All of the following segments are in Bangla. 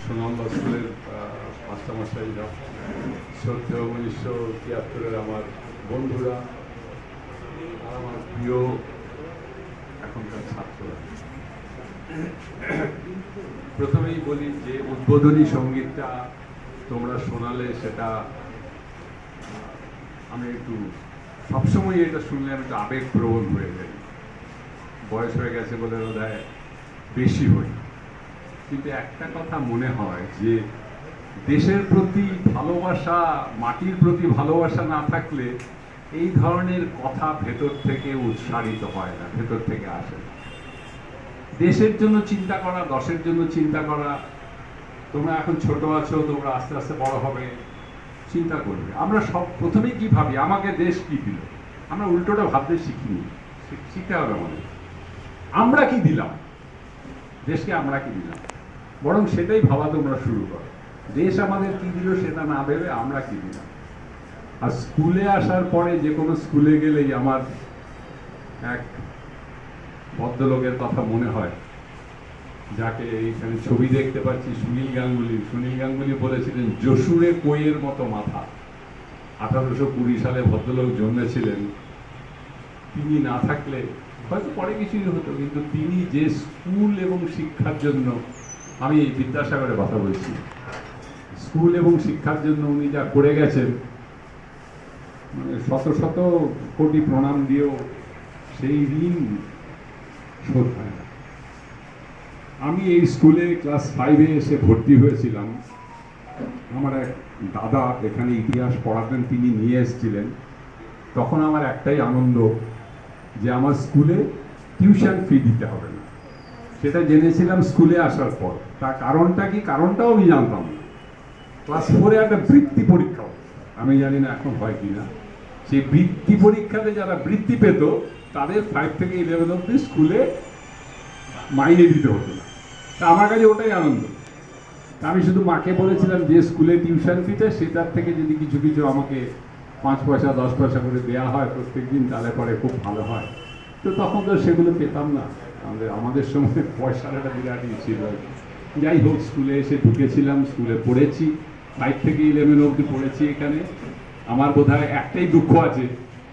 সুনামদা স্কুলের মাস্টারমশাইরা, শ্রদ্ধেয় 1973-এর আমার বন্ধুরা আর আমার প্রিয় এখনকার ছাত্ররা, প্রথমেই বলি যে উদ্বোধনী সঙ্গীতটা তোমরা শোনালে সেটা আমি একটু সবসময় এটা শুনলে আমি একটু আবেগপ্রবণ হয়ে যাই। বয়স হয়ে গেছে বলে বোধহয় বেশি হই, কিন্তু একটা কথা মনে হয় যে দেশের প্রতি ভালোবাসা, মাটির প্রতি ভালোবাসা না থাকলে এই ধরনের কথা ভেতর থেকে উৎসারিত হয় না, ভেতর থেকে আসে না। দেশের জন্য চিন্তা করা, দশের জন্য চিন্তা করা, তোমরা এখন ছোট আছো, তোমরা আস্তে আস্তে বড় হবে, চিন্তা করবে। আমরা সব প্রথমেই কি ভাবি, আমাকে দেশ কি দিল? আমরা উল্টোটা ভাবতে শিখিনি, শিখতে হবে আমাদের। আমরা কি দিলাম দেশকে, আমরা কি দিলাম, বরং সেটাই ভাবা তোমরা শুরু করো। দেশ আমাদের কি দিল সেটা না ভেবে আমরা কি দিলাম। আর স্কুলে আসার পরে যে কোনো স্কুলে গেলেই আমার এক ভদ্রলোকের কথা মনে হয়, যাকে এইখানে ছবি দেখতে পাচ্ছি, সুনীল গাঙ্গুলি। সুনীল গাঙ্গুলি বলেছিলেন, যশুরে কইয়ের মতো মাথা। 1820 সালে ভদ্রলোক জন্মেছিলেন। তিনি না থাকলে হয়তো পরে কিছুই হতো, কিন্তু তিনি যে স্কুল এবং শিক্ষার জন্য, আমি বিদ্যাসাগরের কথা বলছি, স্কুল এবং শিক্ষার জন্য উনি যা করে গেছেন, মানে শত শত কোটি প্রণাম দিয়েও সেই ঋণ শোধ হয় না। আমি এই স্কুলে ক্লাস 5-এ এসে ভর্তি হয়েছিলাম। আমার এক দাদা এখানে ইতিহাস পড়াতেন, তিনি নিয়ে এসেছিলেন। তখন আমার একটাই আনন্দ যে আমার স্কুলে টিউশন ফি দিতে হবে না। সেটা জেনেছিলাম স্কুলে আসার পর। তার কারণটা কি, কারণটাও আমি জানতাম না। ক্লাস 4-এ একটা বৃত্তি পরীক্ষা, আমি জানি না এখন হয় কি না। সেই বৃত্তি পরীক্ষাতে যারা বৃত্তি পেত তাদের 5 থেকে 11 অব্দি স্কুলে মাইনে দিতে হতো না। তা আমার কাছে ওটাই আনন্দ। আমি শুধু মাকে বলেছিলাম যে স্কুলে টিউশন ফিতে সেটার থেকে যদি কিছু কিছু আমাকে 5 পয়সা 10 পয়সা করে দেওয়া হয় প্রত্যেক দিন, তাহলে পরে খুব ভালো হয়। তো তখন তো সেগুলো পেতাম না। আমাদের সময় পয়সার একটা বিরাট ছিল। যাই হোক, স্কুলে এসে ঢুকেছিলাম, স্কুলে পড়েছি, 5 থেকে 11 অবধি পড়েছি এখানে। আমার বোধহয় একটাই দুঃখ আছে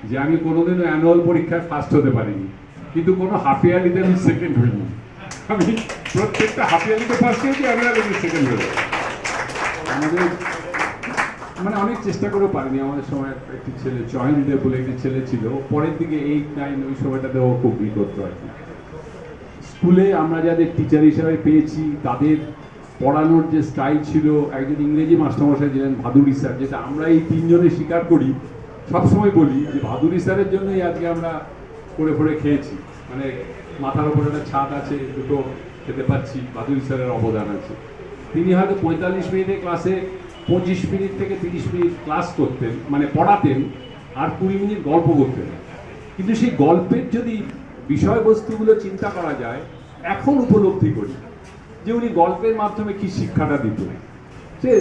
যে আমি কোনোদিনও অ্যানুয়াল পরীক্ষায় ফার্স্ট হতে পারিনি, কিন্তু কোনো হাফ ইয়ারলিতে আমি সেকেন্ড হইনি। আমি প্রত্যেকটা হাফ ইয়ারলিতে ফার্স্ট হয়েছি, অ্যানুয়ালিতে সেকেন্ড হয়েছি। আমাদের মানে অনেক চেষ্টা করেও পারিনি। আমাদের সময় একটি ছেলে, চয়ন দেব বলে একটি ছেলে ছিল, পরের দিকে 8, 9 ওই সময়টাতে ও খুব ই করতো আর কি। স্কুলে আমরা যাদের টিচার হিসেবে পেয়েছি, তাদের পড়ানোর যে স্টাইল ছিল, একজন ইংরেজি মাস্টারমশাই ছিলেন ভাদুড়ি স্যার, যেটা আমরা এই 3 জনে স্বীকার করি, সবসময় বলি যে ভাদুড়ি স্যারের জন্যই আজকে আমরা পড়ে খেয়েছি। মানে মাথার উপরে একটা ছাদ আছে, দুটো খেতে পাচ্ছি, ভাদুড়ি স্যারের অবদান আছে। তিনি হয়তো 45 মিনিটের ক্লাসে 25 মিনিট থেকে 30 মিনিট ক্লাস করতেন, মানে পড়াতেন, আর 20 মিনিট গল্প করতেন। কিন্তু সেই গল্পের যদি বিষয়বস্তুগুলো চিন্তা করা যায়, এখন উপলব্ধি করি যে উনি গল্পের মাধ্যমে কি শিক্ষাটা দিত। সে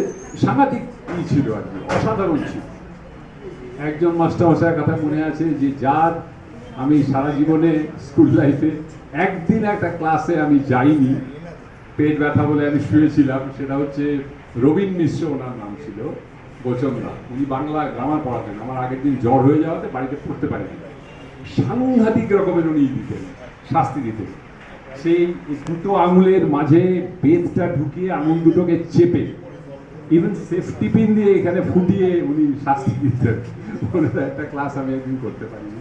সাংঘাতিক ছিল আর কি, অসাধারণ ছিল। একজন মাস্টারমশাইয়ের কথা মনে আছে যে যার আমি সারা জীবনে স্কুল লাইফে একদিন একটা ক্লাসে আমি যাইনি, পেট ব্যথা বলে আমি শুয়েছিলাম, সেটা হচ্ছে রবীন মিশ্র, ওনার নাম ছিল, বচনদা। উনি বাংলা গ্রামার পড়াতেন। আমার আগের দিন জ্বর হয়ে যাওয়াতে বাড়িতে পড়তে পারিনি। সাংঘাতিক রকমের উনি দিতেন, শাস্তি দিতেন। সেই দুটো আঙুলের মাঝে বেদটা ঢুকিয়ে আঙুল দুটোকে চেপে, ইভেন সেফটি পিন দিয়ে এখানে ফুটিয়ে উনি শাস্তি দিতেন। একটা ক্লাস আমি একদিন করতে পারিনি।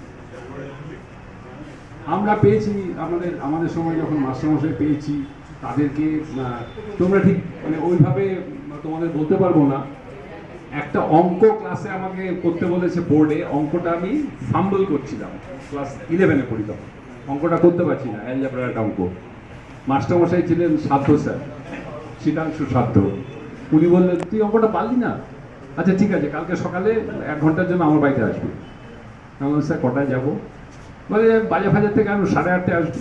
আমরা পেয়েছি আমাদের সময় যখন মাস্টারমশাই পেয়েছি, তাদেরকে তোমরা ঠিক মানে ওইভাবে তোমাদের বলতে পারবো না। একটা অঙ্ক ক্লাসে আমাকে করতে বলেছে বোর্ডে, অঙ্কটা আমি ফাম্বল করছিলাম, ক্লাস 11-এ পড়ি তখন, অঙ্কটা করতে পারছি না, অ্যালজেব্রার একটা অঙ্ক। মাস্টারমশাই ছিলেন সাধ্য স্যার, শীতাংশু সাধ্য। উনি বললেন, তুই অঙ্কটা পারলি না? আচ্ছা ঠিক আছে, কালকে সকালে 1 ঘন্টার জন্য আমার বাড়িতে আসবি। আমি বললাম, স্যার কটায় যাবো? বলে বাজার থেকে আমি 8:30টায় আসবো।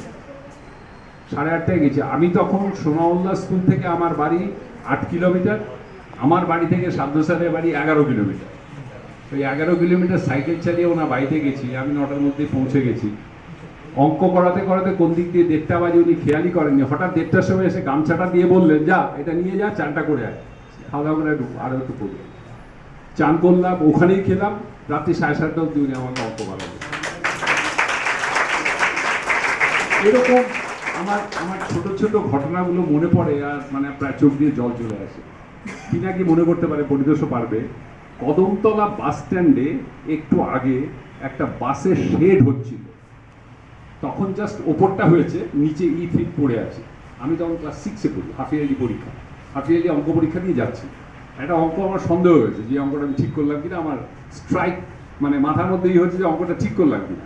8:30টায় গেছি। আমি তখন সোনাউল্লাহ স্কুল থেকে আমার বাড়ি 8 কিলোমিটার, আমার বাড়ি থেকে সাধ্য স্যারের বাড়ি 11 কিলোমিটার। ওই 11 কিলোমিটার সাইকেল চালিয়ে ওনার বাড়িতে গেছি। আমি 9টার মধ্যে পৌঁছে গেছি। অঙ্ক করাতে করাতে কোন দিক দিয়ে 1:30 বাজে উনি খেয়ালই করেননি, হঠাৎ 1:30টার সময় এসে গামছাটা দিয়ে বললেন, যা এটা নিয়ে যা, চানটা করে আয়, খাওয়া দাওয়া করে আরো একটু করবো। চান করলাম, ওখানেই খেলাম, রাত্রি 7:30 অব্দি উনি আমাকে অঙ্ক করালেন। এরকম আমার আমার ছোট ছোট ঘটনাগুলো মনে পড়ে, আর মানে প্রায় চোখ দিয়ে জল চলে আসে। পিনাকি মনে করতে পারে, পরিদোষও পারবে, কদমতলা বাস স্ট্যান্ডে একটু আগে একটা বাসের শেড হচ্ছিল, তখন জাস্ট ওপরটা হয়েছে, নিচে ফিট পড়ে আছে। আমি তখন ক্লাস 6-এ পড়ি, হাফ ইয়ারলি পরীক্ষা, হাফ ইয়ারলি অঙ্ক পরীক্ষা দিয়ে যাচ্ছি। একটা অঙ্ক আমার সন্দেহ হয়েছে যে অঙ্কটা আমি ঠিক করলাম কিনা, আমার স্ট্রাইক মানে মাথার মধ্যে হচ্ছে যে অঙ্কটা ঠিক করলাম কিনা।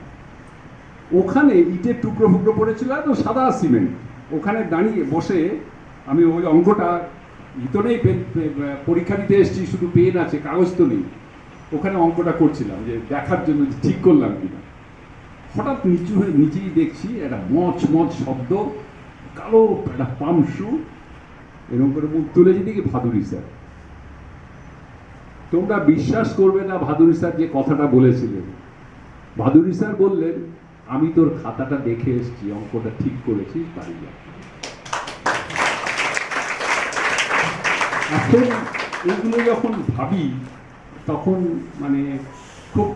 ওখানে ইটের টুকরো ফুকরো পড়েছিল, তো সাদা সিমেন্ট, ওখানে দাঁড়িয়ে বসে আমি ওই অঙ্কটা, তো নেই পেন, পরীক্ষা দিতে এসেছি, শুধু পেন আছে, কাগজ তো নেই, ওখানে অঙ্কটা করছিলাম যে দেখার জন্য যে ঠিক করলাম কিনা। হঠাৎ নিচু হয়ে নিচেই দেখছি একটা মচ মচ শব্দ, কালো একটা পাম্প শু, এরকম করে মুখ তুলেছি, দেখি ভাদুরী স্যার। তোমরা বিশ্বাস করবে না ভাদুরী স্যার যে কথাটা বলেছিলেন। ভাদুরী স্যার বললেন, আমি তোর খাতাটা দেখে এসেছি, অঙ্কটা ঠিক করেছিস, বাড়ি যা। এখন এইগুলো যখন ভাবি তখন মানে খুব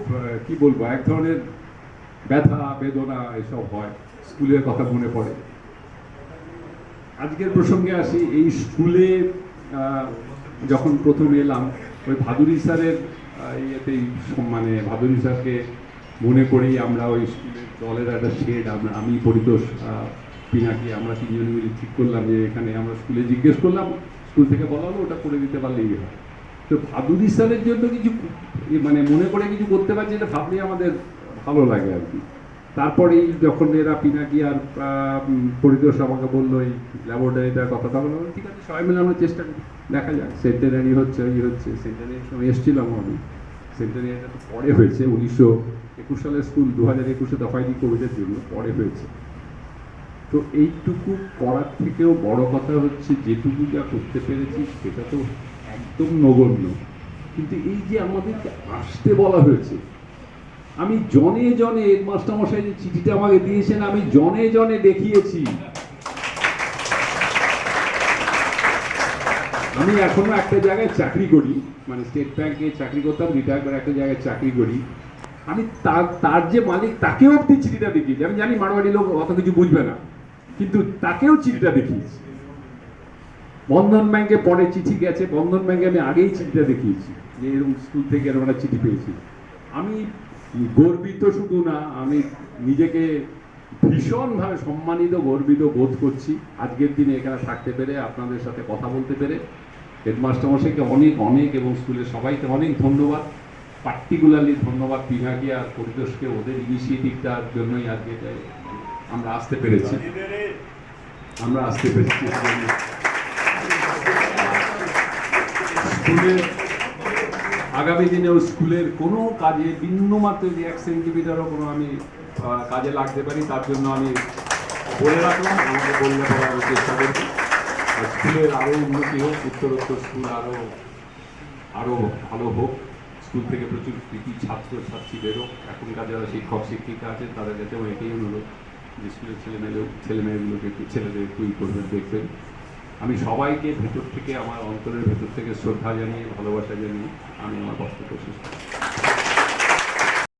কি বলবো, এক ধরনের ব্যথা বেদনা এসব হয়, স্কুলের কথা মনে পড়ে। আজকের প্রসঙ্গে আসি, এই স্কুলে যখন প্রথম এলাম, ওই ভাদুরী স্যারের ইয়েতেই, মানে ভাদুরী স্যারকে মনে করেই আমরা ওই স্কুলের দলের একটা শেড, আমি পরিতোষ, পিনাকি, আমরা তিনজনে মিলে ঠিক করলাম যে এখানে আমরা স্কুলে জিজ্ঞেস করলাম, স্কুল থেকে বলা হলো ওটা করে দিতে পারলেই হয়। তো ভাদুরী স্যারের জন্য কিছু মানে মনে করে কিছু করতে পারছি, এটা ভাবলেই আমাদের ভালো লাগে আর কি। তারপরেই যখন এরা পিনাকি আর পরিতোষ আমাকে বললো এই ল্যাবরেটরিটার কথা, তখন বললাম ঠিক আছে, সবাই মিলে আমরা চেষ্টা করি, দেখা যাক। সেন্টেনারি হচ্ছে, হচ্ছে, সেন্টেনারির সময় এসেছিলাম আমি, সেন্টেনারিটা তো পরে হয়েছে, 1921 সালের স্কুল, 2021-এ দফায়নি কোভিডের জন্য পরে হয়েছে। তো এইটুকু করার থেকেও বড় কথা হচ্ছে, যেটুকু যা করতে পেরেছি সেটা তো একদম নগণ্য, কিন্তু এই যে আমাদেরকে আসতে বলা হয়েছে, আমি জনে জনে, মাস্টারমশাই যে চিঠিটা আমাকে দিয়েছেন, আমি জনে জনে দেখিয়েছি। আমি এখনো একটা জায়গায় চাকরি করি, মানে স্টেট ব্যাংকে চাকরি করতাম, রিটায়ার করে একটা জায়গায় চাকরি করি। আমি তার যে মালিক, তাকেও অব্দি চিঠিটা দেখিয়েছি। আমি জানি মারোয়াড়ি লোক অত কিছু বুঝবে না, কিন্তু তাকেও চিঠিটা দেখিয়েছি। বন্ধন ব্যাংকে পরে চিঠি গেছে, বন্ধন ব্যাংকে আমি আগেই চিঠিটা দেখিয়েছি যে এরকম স্কুল থেকে এরকম একটা চিঠি পেয়েছি। আমি গর্বিত শুধু না, আমি নিজেকে ভীষণভাবে সম্মানিত, গর্বিত বোধ করছি আজকের দিনে এখানে থাকতে পেরে, আপনাদের সাথে কথা বলতে পেরে। হেডমাস্টারমশাইকে অনেক অনেক, এবং স্কুলের সবাইকে অনেক ধন্যবাদ। পার্টিকুলারলি ধন্যবাদ পিনাকি আর পরিতোষকে, ওদের ইনিশিয়েটিভটার জন্যই আজকে আমরা আসতে পেরেছি। স্কুলের আগামী দিনেও স্কুলের কোনো কাজে বিন্দুমাত্র যে 1 সেন্টিমিটারও কোনো আমি কাজে লাগতে পারি, তার জন্য আমি বলে রাখলাম, আমাকে বললে পরে আমি চেষ্টা করছি। স্কুলের আরও উন্নতি হোক, উত্তরোত্তর স্কুল আরও ভালো হোক, স্কুল থেকে প্রচুর কৃতি ছাত্রছাত্রী বেরোক। এখনকার যারা শিক্ষক শিক্ষিকা আছেন তাদের কাছেও এটাই অনুরোধ যে স্কুলের ছেলেমেয়েগুলোকে একটু, ছেলেদের একটু করবেন, দেখবেন। আমি সবাইকে ভেতর থেকে, আমার অন্তরের ভেতর থেকে শ্রদ্ধা জানিয়ে, ভালোবাসা জানিয়ে আমি আমার বক্তব্য শেষ করছি।